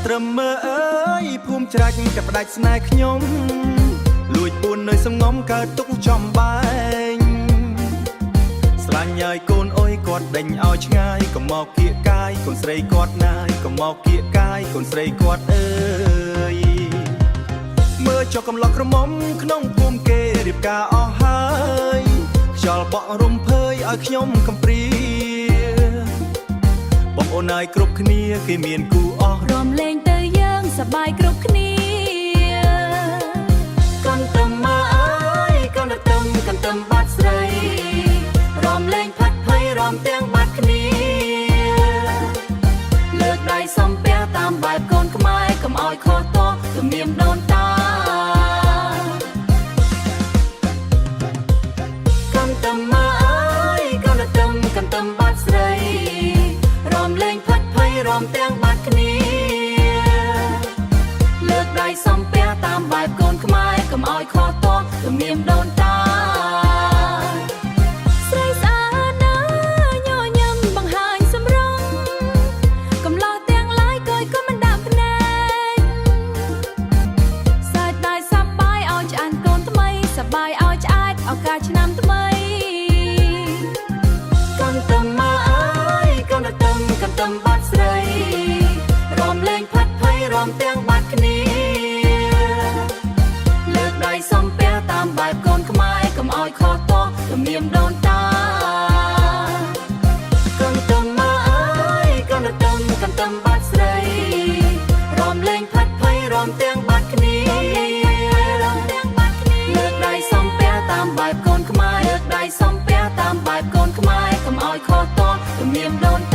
ត្រឹមមើអើយភូមិច្រាច់តែផ្ដាច់ស្នេហ៍ខ្ញុំលួចពួននៅសំងំកើតទុកចំបែងស្លាញ់ហើយកូនអុយគាត់ដេញឲ្យឆ្ងាយកុំមកគៀកកាយកូនស្រីគាត់ណាយកុំមកគៀកកាយកូនស្រីគាត់អើយមើចុះកំឡោះក្រមុំក្នុងភូមិគេរៀបការអស់ហើយខ្យល់បក់រំភើយឲ្យខ្ញុំកំព្រាបងអូនហើយគ្រប់គ្នាគេមានគូអស់រំលែងទៅយើងសប្បាយគ្រប់គ្នាកន្ទឹមមកអើយកន្ទឹមបាត់ស្រីរំលែងផាត់ភ័យរំទាំងបាត់គ្នាលើកដៃសំពះតាមបែបកូនខ្មែរកុំឲ្យខុសតទំនៀមដូនតាកន្ទឹមមកអើយកន្ទឹមបាត់ស្រីរំលែងផាត់ភ័យរំទាំងបាត់គ្នាលើកដៃសំពះតាមបែបកូនខ្មែរកុំឲ្យខុសតទំនៀមដូនតាស្រីស្អាតណាញញឹមបង្ហាញសម្រងកំឡោះទាំងឡាយកុយក៏មិនដាក់ភ្នែកសាច់ដៃសប្បាយឲ្យឆ្អានកូនថ្មីសប្បាយឲ្យឆ្អែតឱកាសឆ្នាំថ្មីកន្ទឹមមកអើយកន្ទឹមបាត់ស្រីរំលែងផាត់ភ័យរំទាំងបាត់គ្នាលើកដៃសំពះតាមបែបកូនខ្មែរកុំឲ្យខុសតទំនៀមដូនតាកន្ទឹមមកអើយកន្ទឹមបាត់ស្រីរំលែងផាត់ភ័យរំទាំងបាត់គ្នាលើកដៃសំពះតាមបែបកូនខ្មែរលើកដៃសំពះតាមបែបកូនខ្មែរកុំឲ្យខុសតទំនៀមដូនតា